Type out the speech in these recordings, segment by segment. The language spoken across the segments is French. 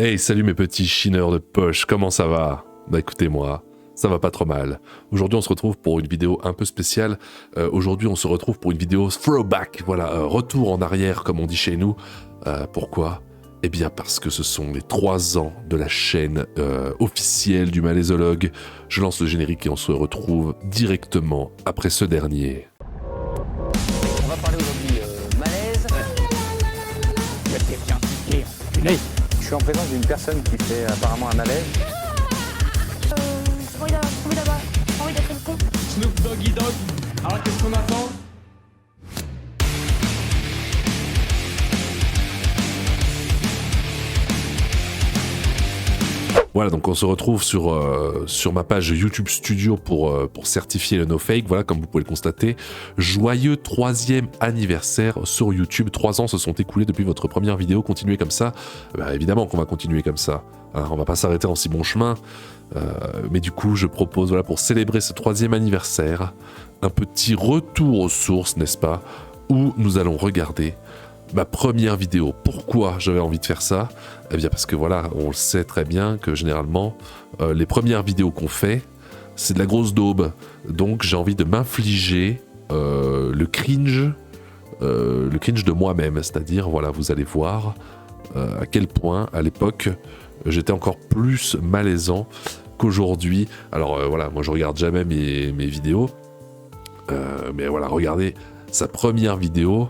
Hey, salut mes petits chineurs de poche, comment ça va? Bah écoutez-moi, ça va pas trop mal. Aujourd'hui on se retrouve pour une vidéo un peu spéciale. Aujourd'hui on se retrouve pour une vidéo throwback, voilà, retour en arrière comme on dit chez nous. Pourquoi? Eh bien parce que ce sont les 3 ans de la chaîne officielle du Malaisologue. Je lance le générique et on se retrouve directement après ce dernier. On va parler aujourd'hui malaise. Il y a quelqu'un qui est enculé. Je suis en présence d'une personne qui fait apparemment un malaise. J'ai envie d'être le con. Snoop Doggy Dogg. Alors qu'est-ce qu'on attend? Voilà, donc on se retrouve sur ma page YouTube Studio pour certifier le no-fake. Voilà, comme vous pouvez le constater, joyeux 3e anniversaire sur YouTube. 3 ans se sont écoulés depuis votre première vidéo. Continuez comme ça. Bah, évidemment qu'on va continuer comme ça. Hein, on va pas s'arrêter en si bon chemin. Mais du coup, je propose, voilà, pour célébrer ce 3e anniversaire, un petit retour aux sources, n'est-ce pas, où nous allons regarder ma première vidéo. Pourquoi j'avais envie de faire ça? Eh bien parce que voilà, on le sait très bien que généralement, les premières vidéos qu'on fait, c'est de la grosse daube. Donc j'ai envie de m'infliger le cringe de moi-même. C'est-à-dire, voilà, vous allez voir à quel point, à l'époque, j'étais encore plus malaisant qu'aujourd'hui. Alors voilà, moi je regarde jamais mes vidéos. Mais voilà, regardez sa première vidéo.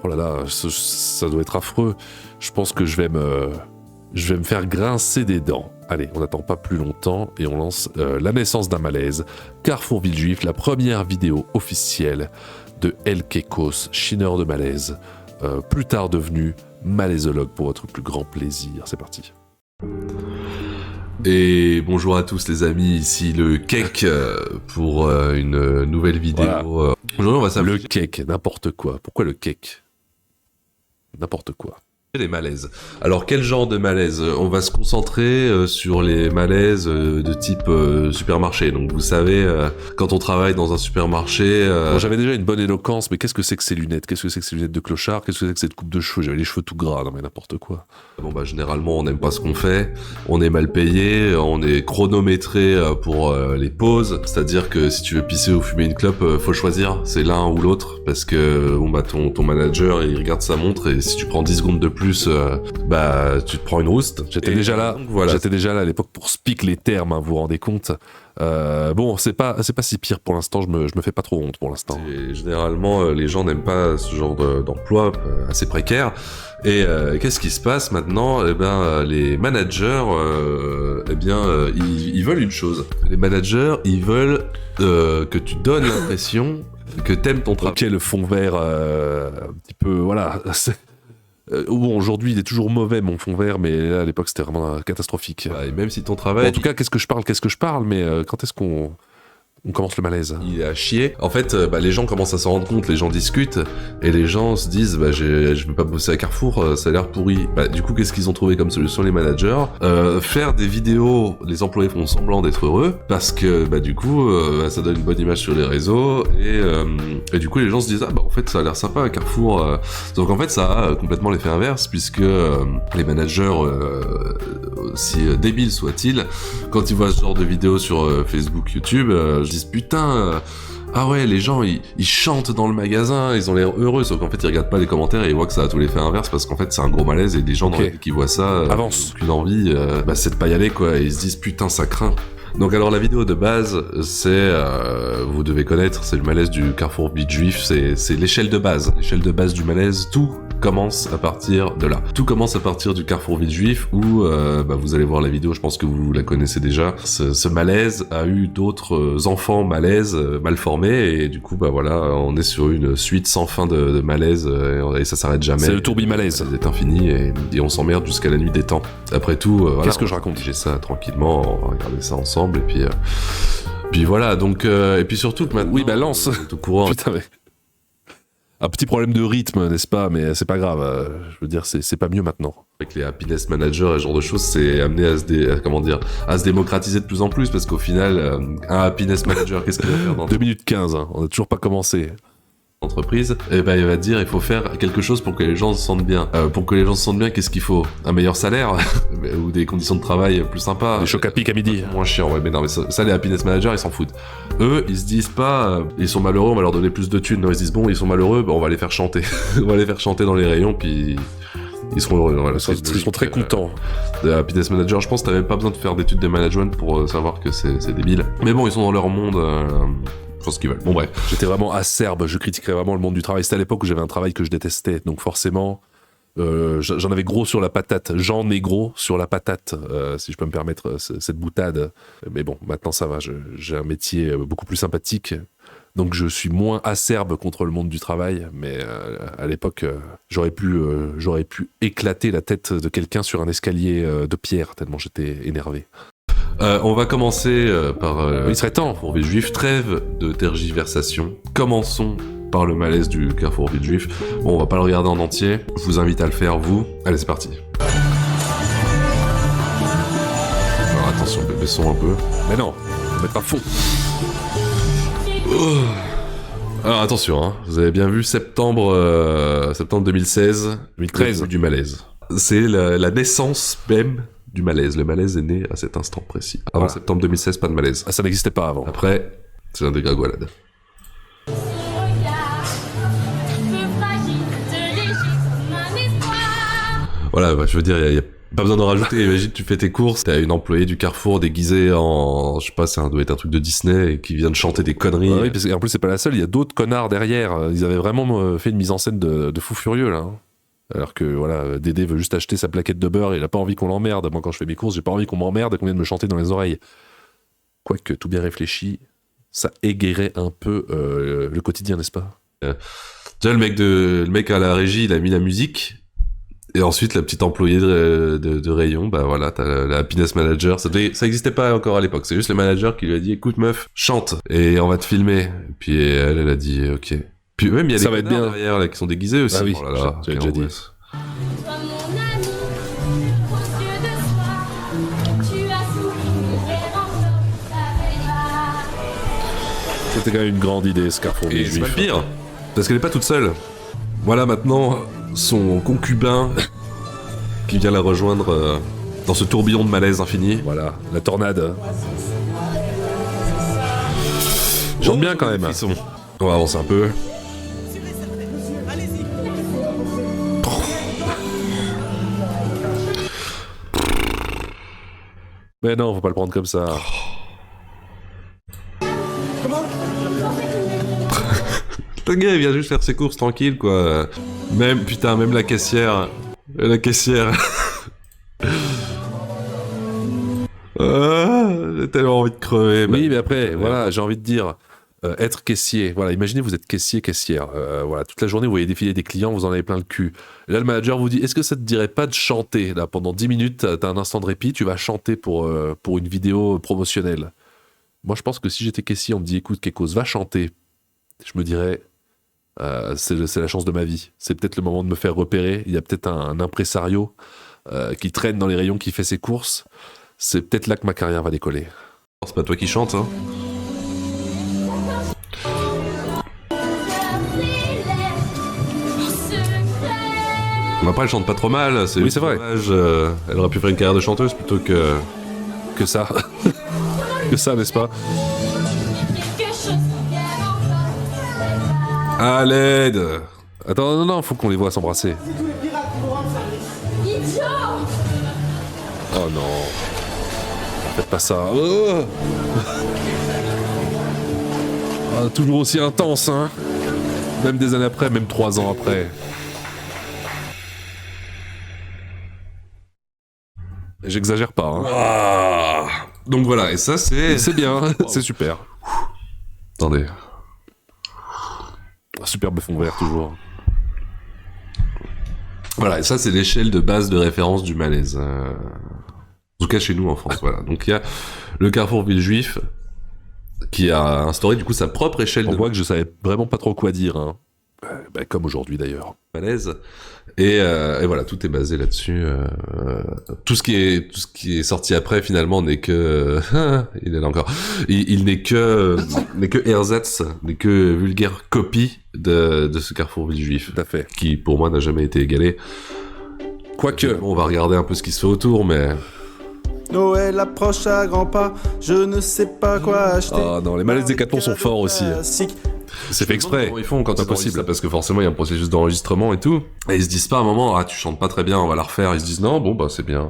Oh là là, ça doit être affreux. Je pense que je vais me faire grincer des dents. Allez, on n'attend pas plus longtemps et on lance la naissance d'un malaise. Carrefour Villejuif, la première vidéo officielle de El Kekos, chineur de malaise, plus tard devenu malaisologue pour votre plus grand plaisir. C'est parti. Et bonjour à tous les amis, ici le Kek pour une nouvelle vidéo. Voilà. Aujourd'hui on va s'appeler... Le Kek, n'importe quoi. Pourquoi le Kek? N'importe quoi. Les malaises. Alors quel genre de malaise? On va se concentrer sur les malaises de type supermarché. Donc vous savez, quand on travaille dans un supermarché... Bon, j'avais déjà une bonne éloquence, mais qu'est-ce que c'est que ces lunettes? Qu'est-ce que c'est que ces lunettes de clochard? Qu'est-ce que c'est que cette coupe de cheveux? J'avais les cheveux tout gras, non mais n'importe quoi. Bon bah généralement on n'aime pas ce qu'on fait, on est mal payé, on est chronométré pour les pauses. C'est-à-dire que si tu veux pisser ou fumer une clope, faut choisir, c'est l'un ou l'autre, parce que bon bah ton manager il regarde sa montre et si tu prends 10 secondes de plus, bah tu te prends une rouste. J'étais déjà là. Voilà. J'étais déjà là à l'époque pour speak les termes, hein, vous vous rendez compte. Bon, c'est pas si pire pour l'instant. Je me fais pas trop honte pour l'instant. Généralement, les gens n'aiment pas ce genre d'emploi assez précaire. Et qu'est-ce qui se passe maintenant? Eh ben, les managers, ils veulent une chose. Les managers, ils veulent que tu donnes l'impression que t'aimes ton travail. Ok, le fond vert, un petit peu, voilà. Bon, aujourd'hui il est toujours mauvais mon fond vert, mais là, à l'époque c'était vraiment catastrophique. Ouais, et même si ton travail... Bon, en tout cas, qu'est-ce que je parle, mais quand est-ce qu'on commence le malaise? Il est à chier. En fait, les gens commencent à s'en rendre compte, les gens discutent, et les gens se disent, je vais pas bosser à Carrefour, ça a l'air pourri. Du coup, qu'est-ce qu'ils ont trouvé comme solution, les managers? Faire des vidéos, les employés font semblant d'être heureux, parce que, du coup, ça donne une bonne image sur les réseaux, et du coup, les gens se disent, en fait, ça a l'air sympa à Carrefour. Donc, en fait, ça a complètement l'effet inverse, puisque les managers, aussi débiles soient-ils, quand ils voient ce genre de vidéos sur Facebook, YouTube, disent putain, ah ouais, les gens ils chantent dans le magasin, ils ont l'air heureux, sauf qu'en fait ils regardent pas les commentaires et ils voient que ça a tout l'effet inverse parce qu'en fait c'est un gros malaise et des gens qui voient ça, avance, qu'une envie, c'est de pas y aller quoi, et ils se disent putain ça craint. Donc alors la vidéo de base, c'est, vous devez connaître, c'est le malaise du Carrefour Villejuif, c'est l'échelle de base du malaise, tout commence à partir de là. Tout commence à partir du Carrefour Villejuif où, vous allez voir la vidéo, je pense que vous la connaissez déjà. Ce malaise a eu d'autres enfants malaises mal formés et du coup, on est sur une suite sans fin de malaise et ça s'arrête jamais. C'est le tourbi malaise. C'est infini et on s'emmerde jusqu'à la nuit des temps. Après tout, qu'est-ce que je raconte? J'ai ça tranquillement, on va regarder ça ensemble et puis voilà, donc et puis surtout que maintenant... Oui, lance tout courant. Putain, mais... Un petit problème de rythme, n'est-ce pas? Mais c'est pas grave, je veux dire, c'est pas mieux maintenant. Avec les happiness managers et ce genre de choses, c'est amené à se démocratiser de plus en plus, parce qu'au final, un happiness manager, qu'est-ce qu'il va faire dans 2 minutes 15, hein, on a toujours pas commencé. entreprise, et ben il va te dire il faut faire quelque chose pour que les gens se sentent bien. Pour que les gens se sentent bien, qu'est-ce qu'il faut? Un meilleur salaire ou des conditions de travail plus sympas. Des chocs à pic à midi. Moins chiant, ouais, mais non, mais ça les happiness managers ils s'en foutent. Eux, ils se disent pas ils sont malheureux, on va leur donner plus de thunes. Non, ils se disent bon, ils sont malheureux, on va les faire chanter. On va les faire chanter dans les rayons, puis ils seront heureux. Voilà, Ils seront très contents. Happiness manager, je pense que t'avais pas besoin de faire d'études de management pour savoir que c'est débile. Mais bon, ils sont dans leur monde. Je pense qu'ils veulent. Bon bref. J'étais vraiment acerbe, je critiquerais vraiment le monde du travail. C'était à l'époque où j'avais un travail que je détestais, donc forcément, j'en avais gros sur la patate. J'en ai gros sur la patate, si je peux me permettre cette boutade. Mais bon, maintenant ça va, j'ai un métier beaucoup plus sympathique, donc je suis moins acerbe contre le monde du travail. Mais à l'époque, j'aurais pu éclater la tête de quelqu'un sur un escalier de pierre, tellement j'étais énervé. On va commencer par... Il serait temps. Carrefour Villejuif, trêve de tergiversation. Commençons par le malaise du Carrefour Villejuif. Bon, on va pas le regarder en entier. Je vous invite à le faire, vous. Allez, c'est parti. Alors attention, baissons un peu. Mais non, on va mettre à fond. Alors attention, hein, vous avez bien vu septembre 2016, 2013 du malaise. C'est la naissance même du malaise. Le malaise est né à cet instant précis. Avant septembre 2016, pas de malaise. Ah, ça n'existait pas avant. Après, c'est un dégringolade. Voilà, bah, je veux dire, il y a pas besoin d'en rajouter. Imagine, tu fais tes courses, t'as une employée du Carrefour déguisée en, je sais pas, ça doit être un truc de Disney et qui vient de chanter des conneries. Oui, parce qu'en plus c'est pas la seule, il y a d'autres connards derrière. Ils avaient vraiment fait une mise en scène de fou furieux là. Alors que voilà, Dédé veut juste acheter sa plaquette de beurre et il a pas envie qu'on l'emmerde. Moi quand je fais mes courses, j'ai pas envie qu'on m'emmerde et qu'on vienne me chanter dans les oreilles. Quoique, tout bien réfléchi, ça égayerait un peu le quotidien, n'est-ce pas? Déjà, le mec à la régie, il a mis la musique. Et ensuite, la petite employée de rayon, bah voilà, t'as la happiness manager. Ça existait pas encore à l'époque. C'est juste le manager qui lui a dit, écoute meuf, chante et on va te filmer. Et puis elle a dit, ok. Puis même il y a Ça des va être bien derrière là qui sont déguisés aussi. Ah oui, oh là là, j'avais déjà dit. C'était quand même une grande idée, ce Carrefour Et des c'est pas Juifs. le pire, parce qu'elle est pas toute seule. Voilà maintenant son concubin qui vient la rejoindre dans ce tourbillon de malaise infini. Voilà, la tornade. Chante bien quand même. Frisson. On va avancer un peu. Mais non, faut pas le prendre comme ça. Le gars il vient juste faire ses courses tranquille quoi. Même la caissière. La caissière. J'ai tellement envie de crever. Oui, mais après, voilà, j'ai envie de dire, être caissier. Voilà, imaginez vous êtes caissier, caissière. Voilà, toute la journée vous voyez défiler des clients, vous en avez plein le cul. Et là le manager vous dit, est-ce que ça te dirait pas de chanter là pendant 10 minutes, t'as un instant de répit, tu vas chanter pour une vidéo promotionnelle. Moi je pense que si j'étais caissier, on me dit, écoute Kekos, va chanter. Je me dirais, c'est la chance de ma vie. C'est peut-être le moment de me faire repérer. Il y a peut-être un impresario qui traîne dans les rayons, qui fait ses courses. C'est peut-être là que ma carrière va décoller. C'est pas toi qui chante, hein. Après, elle chante pas trop mal. Oui, c'est vrai. Dommage, elle aurait pu faire une carrière de chanteuse plutôt que ça. Que ça, n'est-ce pas? à l'aide. Attends, non, faut qu'on les voit s'embrasser. Oh non. Faites pas ça. Oh. Ah, toujours aussi intense, hein. Même des années après, même 3 ans après. J'exagère pas, hein. Ah. Donc voilà, et ça c'est... C'est bien, c'est super. Attendez. Un superbe fond vert, toujours. Voilà, et ça c'est l'échelle de base de référence du malaise. En tout cas chez nous en France, voilà. Donc il y a le Carrefour Villejuif qui a instauré du coup sa propre échelle On de... voit que je savais vraiment pas trop quoi dire, hein. Comme aujourd'hui d'ailleurs. Malaise. Et voilà, tout est basé là-dessus. Tout ce qui est sorti après, finalement, n'est que... il est là encore. Il n'est que ersatz, n'est que vulgaire copie de ce Carrefour Villejuif. Tout à fait. Qui, pour moi, n'a jamais été égalé. Quoique... On va regarder un peu ce qui se fait autour, mais... Noël approche à grands pas, je ne sais pas quoi acheter. Ah non, les malaises Décathlon sont forts aussi. C'est fait exprès. Comment ils font quand c'est c'est possible, parce que forcément il y a un processus d'enregistrement et tout. Et ils se disent pas à un moment, ah tu chantes pas très bien, on va la refaire. Ils se disent non, bon bah c'est bien,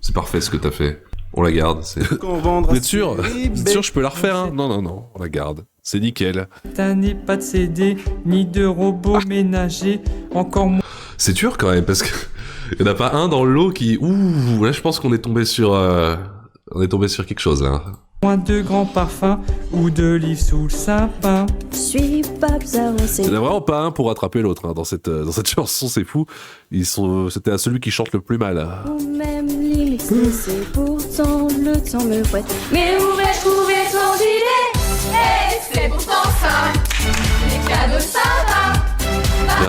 c'est parfait ce que t'as fait. On la garde. Vous êtes sûr? Vous êtes sûr je peux la refaire hein? Non, on la garde. C'est nickel. T'as pas de CD, ni de robots ménagers, encore moins. C'est dur quand même parce que il y en a pas un dans le lot qui, ouh, là je pense qu'on est tombé sur, quelque chose là. Moins de grands parfums ou de livres sous le sapin. Je suis pas bizarre, Il n'y en a vraiment pas un pour rattraper l'autre hein. Dans cette chanson, c'est fou. C'était à celui qui chante le plus mal. Ou même limite, c'est pourtant le temps me fouette. Mais où vais-je trouver son idée? Et c'est pourtant ça, les cadeaux ça va.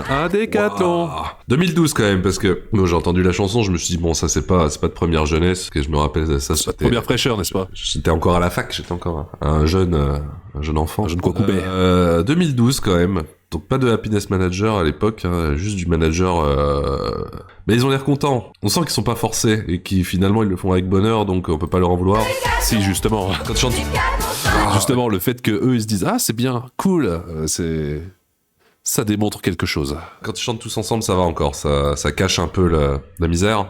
Un Décathlon. Wow. 2012 quand même, parce que moi j'ai entendu la chanson, je me suis dit bon ça c'est pas de première jeunesse, que je me rappelle ça. C'est pas de première fraîcheur, n'est-ce pas? J'étais encore à la fac, j'étais encore un jeune enfant. Un jeune Kwakubé. 2012 quand même. Donc pas de Happiness Manager à l'époque, hein, juste du manager. Mais ils ont l'air contents. On sent qu'ils sont pas forcés et qui finalement ils le font avec bonheur, donc on peut pas leur en vouloir. Si justement. Quand ils chantent. Justement le fait que eux ils se disent ah c'est bien, cool, ça démontre quelque chose. Quand ils chantent tous ensemble, ça va encore. Ça cache un peu la misère.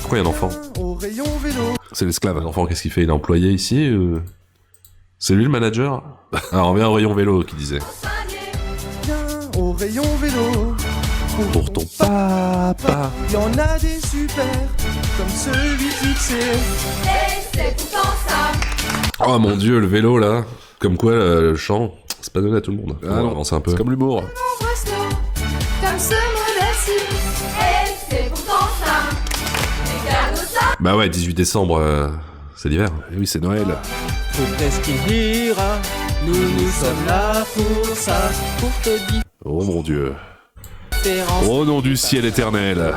Pourquoi il y a un enfant? Au rayon vélo. C'est l'esclave. L'enfant, qu'est-ce qu'il fait? Il est employé ici C'est lui le manager? Alors, on revient au rayon vélo, qui disait. Viens au rayon vélo. Pour ton papa. Y en a des super, comme celui fixé. Et c'est pourtant ça. Oh mon dieu, le vélo là. Comme quoi, le chant, c'est pas donné à tout le monde. Ah On va non, avancer un peu. c'est comme l'humour. Comme ce modèle-ci. Et c'est pourtant ça, les cadeaux ça. Bah ouais, 18 décembre, c'est l'hiver. Et oui, c'est Noël. Tout est ce qu'il dira, nous sommes là pour ça, pour te dire. Oh mon dieu. Au nom du ciel éternel.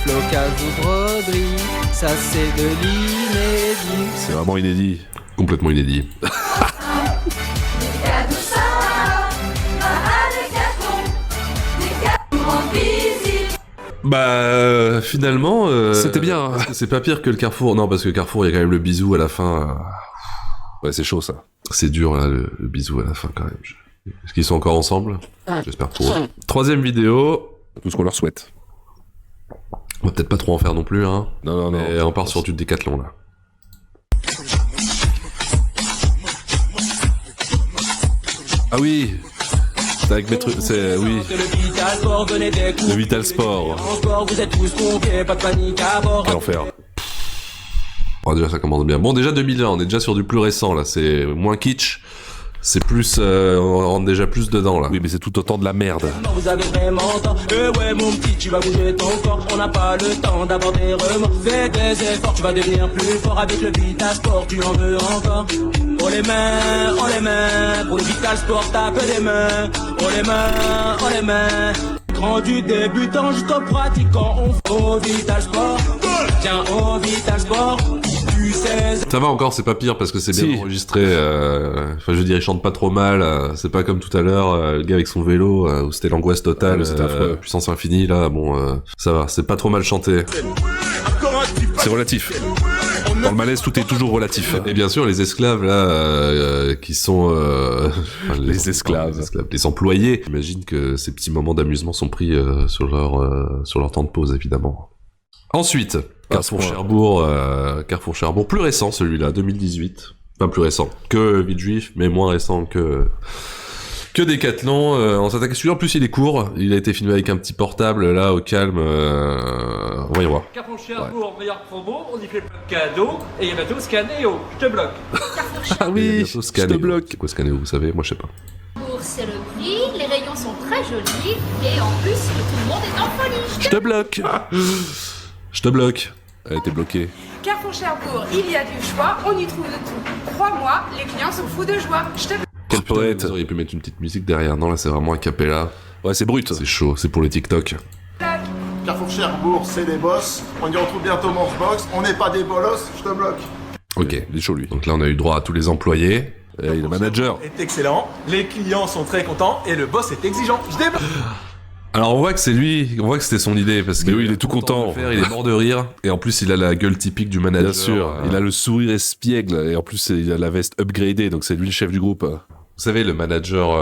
Flocage ou broderie, ça c'est de l'inédit. C'est vraiment inédit. Complètement inédit. Les cadeaux ça, des cartons en visite. Bah finalement... C'était bien. Hein. C'est pas pire que le Carrefour. Non, parce que Carrefour, il y a quand même le bisou à la fin. Ouais, c'est chaud ça. C'est dur là, le bisou à la fin quand même. Est-ce qu'ils sont encore ensemble? J'espère pour eux. Troisième vidéo. Tout ce qu'on leur souhaite. On va peut-être pas trop en faire non plus, hein. Non. Et on part sur du Décathlon là. Ah oui. C'est avec Maître... C'est... Oui. Le Vital Sport. Quel enfer. Oh, déjà ça commence bien. Bon, déjà 2001, on est déjà sur du plus récent là. C'est moins kitsch. C'est plus... on rentre déjà plus dedans là. Oui, mais c'est tout autant de la merde. Vous avez vraiment tort. Ouais, mon petit, tu vas bouger ton corps. On n'a pas le temps d'avoir des remords. Fais des efforts, tu vas devenir plus fort. Avec le Vital Sport, tu en veux encore. Oh les mains. Pour le Vital Sport, tape des mains. Oh les mains. Grand du débutant jusqu'au pratiquant. On fait au Vital Sport. Tiens, au Vital Sport. Tu sais... Ça va encore, c'est pas pire parce que c'est bien enregistré. Enfin, je veux dire, il chante pas trop mal. C'est pas comme tout à l'heure, le gars avec son vélo, où c'était l'angoisse totale, puissance infinie. Là, bon, ça va, c'est pas trop mal chanté. C'est relatif. Dans le malaise, tout est toujours relatif. Et bien sûr, les esclaves là, qui sont les esclaves, les employés. J'imagine que ces petits moments d'amusement sont pris sur leur temps de pause, évidemment. Ensuite, Carrefour Cherbourg, plus récent celui-là, 2018. Enfin, plus récent que Villejuif, mais moins récent que Décathlon. On s'attaque à celui-là. En plus, il est court. Il a été filmé avec un petit portable, là, au calme. Voyons voir. Carrefour Cherbourg, meilleure promo, on y fait plein de cadeaux, et il y a bientôt Scanéo, je te bloque. Ah oui, je te bloque. C'est quoi Scanéo, vous savez? Moi, je sais pas. C'est le prix, les rayons sont très jolis, et en plus, tout le monde est en folie. Je te bloque. Je te bloque. Elle était bloquée. Carrefour Cherbourg, il y a du choix, on y trouve de tout. Crois-moi, les clients sont fous de joie. Je te... poète. Vous auriez pu mettre une petite musique derrière. Non, là, c'est vraiment a cappella. Ouais, c'est brut. C'est chaud, c'est pour les TikTok. Carrefour Cherbourg, c'est des boss. On y retrouve bientôt Manchebox. On n'est pas des bolos, je te bloque. Ok, il est chaud, lui. Donc là, on a eu droit à tous les employés. Et le manager est excellent, les clients sont très contents et le boss est exigeant. Je débloque. Alors on voit que c'est lui, on voit que c'était son idée parce que oui, il est tout content. Il est mort de rire et en plus il a la gueule typique du manager. Bien sûr, il a le sourire espiègle et en plus il a la veste upgradée, donc c'est lui le chef du groupe. Vous savez, le manager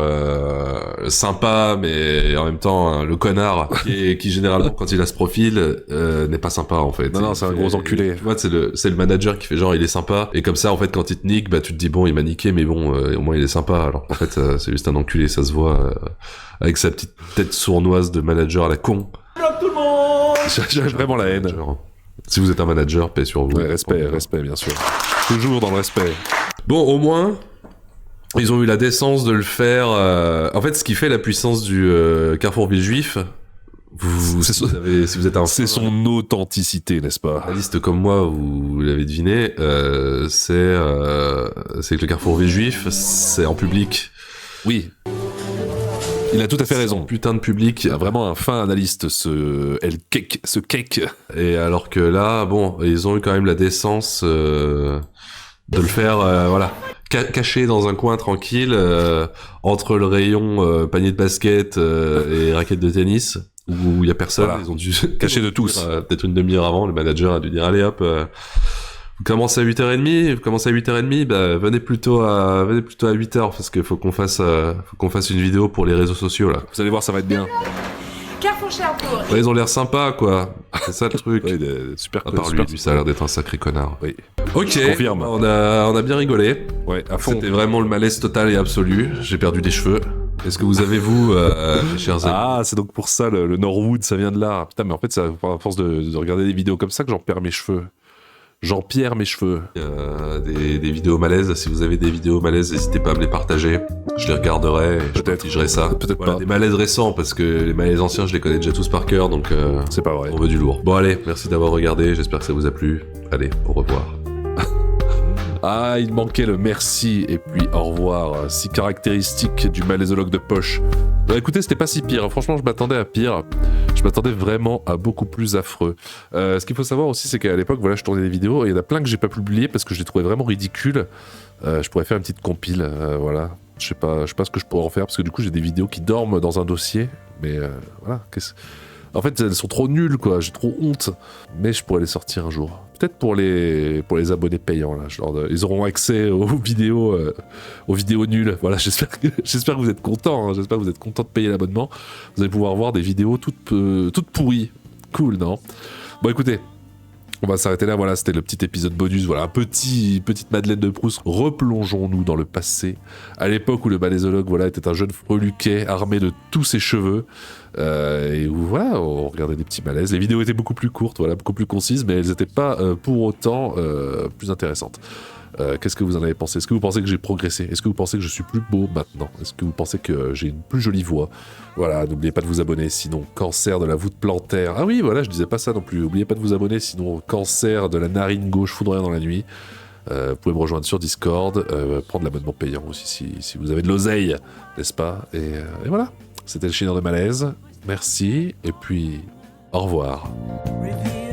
sympa, mais en même temps le connard, qui généralement quand il a ce profil n'est pas sympa en fait. Non, c'est un gros enculé. Tu vois, c'est le manager qui fait genre il est sympa et comme ça en fait quand il te nique, bah tu te dis bon il m'a niqué mais bon au moins il est sympa. Alors en fait c'est juste un enculé, ça se voit avec sa petite tête sournoise de manager à la con. Bloque tout le monde. J'ai vraiment la haine. Si vous êtes un manager, paix sur vous. Ouais, respect bien sûr. Toujours dans le respect. Bon, au moins. Ils ont eu la décence de le faire. En fait, ce qui fait la puissance du Carrefour Villejuif, si vous êtes un c'est son authenticité, n'est-ce pas? journaliste comme moi, vous l'avez deviné, c'est que le Carrefour Villejuif, c'est en public. Oui. Il a tout à fait raison. Putain de public. Il a vraiment un fin analyste, ce cake. Et alors que là, bon, ils ont eu quand même la décence de le faire, voilà. Caché dans un coin tranquille entre le rayon panier de basket et raquette de tennis où il y a personne. Voilà. Ils ont dû cacher de tous. Peut-être une demi-heure avant, le manager a dû dire allez hop, vous commencez à 8h30, bah venez plutôt à 8h parce qu'il faut qu'on fasse une vidéo pour les réseaux sociaux là. Vous allez voir, ça va être bien. Carrefour Cherbourg. Ouais, ils ont l'air sympas quoi. C'est ça le truc. Ouais, super. À part lui, ça a l'air d'être un sacré connard. Oui. Ok. Je confirme. On a bien rigolé. Ouais, à fond. C'était vraiment le malaise total et absolu. J'ai perdu des cheveux. Est-ce que vous avez, vous, chers amis? Ah, c'est donc pour ça, le Norwood, ça vient de là. Putain, mais en fait, c'est à force de regarder des vidéos comme ça que j'en perds mes cheveux. Jean-Pierre, mes cheveux. Des vidéos malaises. Si vous avez des vidéos malaises, n'hésitez pas à me les partager. Je les regarderai et je partagerai ça. Peut-être voilà, pas. Des malaises récents, parce que les malaises anciens, je les connais déjà tous par cœur, donc c'est pas vrai. On veut du lourd. Bon, allez, merci d'avoir regardé. J'espère que ça vous a plu. Allez, au revoir. Ah, il manquait le merci et puis au revoir, si caractéristique du malaisologue de poche. Bah écoutez, c'était pas si pire, franchement je m'attendais à pire, je m'attendais vraiment à beaucoup plus affreux. Ce qu'il faut savoir aussi, c'est qu'à l'époque, voilà, je tournais des vidéos et il y en a plein que j'ai pas publié parce que je les trouvais vraiment ridicules. Je pourrais faire une petite compile, voilà. Je sais pas ce que je pourrais en faire parce que du coup j'ai des vidéos qui dorment dans un dossier, mais voilà, en fait, elles sont trop nulles, quoi. J'ai trop honte. Mais je pourrais les sortir un jour. Peut-être pour les abonnés payants, là. Ils auront accès aux vidéos nulles. Voilà, j'espère que vous êtes contents. Hein. J'espère que vous êtes contents de payer l'abonnement. Vous allez pouvoir voir des vidéos toutes pourries. Cool, non? Bon, écoutez. On va s'arrêter là, voilà, c'était le petit épisode bonus, voilà, petite Madeleine de Proust. Replongeons-nous dans le passé, à l'époque où le malaisologue, voilà, était un jeune freluquet armé de tous ses cheveux, et où, voilà, on regardait des petits malaises. Les vidéos étaient beaucoup plus courtes, voilà, beaucoup plus concises, mais elles n'étaient pas pour autant plus intéressantes. Qu'est-ce que vous en avez pensé? Est-ce que vous pensez que j'ai progressé? Est-ce que vous pensez que je suis plus beau maintenant? Est-ce que vous pensez que j'ai une plus jolie voix? Voilà, n'oubliez pas de vous abonner, sinon cancer de la voûte plantaire. Ah oui, voilà, je disais pas ça non plus. N'oubliez pas de vous abonner, sinon cancer de la narine gauche foudroyant dans la nuit. Vous pouvez me rejoindre sur Discord, prendre l'abonnement payant aussi si vous avez de l'oseille, n'est-ce pas? Et voilà, c'était le Chineur de Malaise. Merci, et puis au revoir. Reveal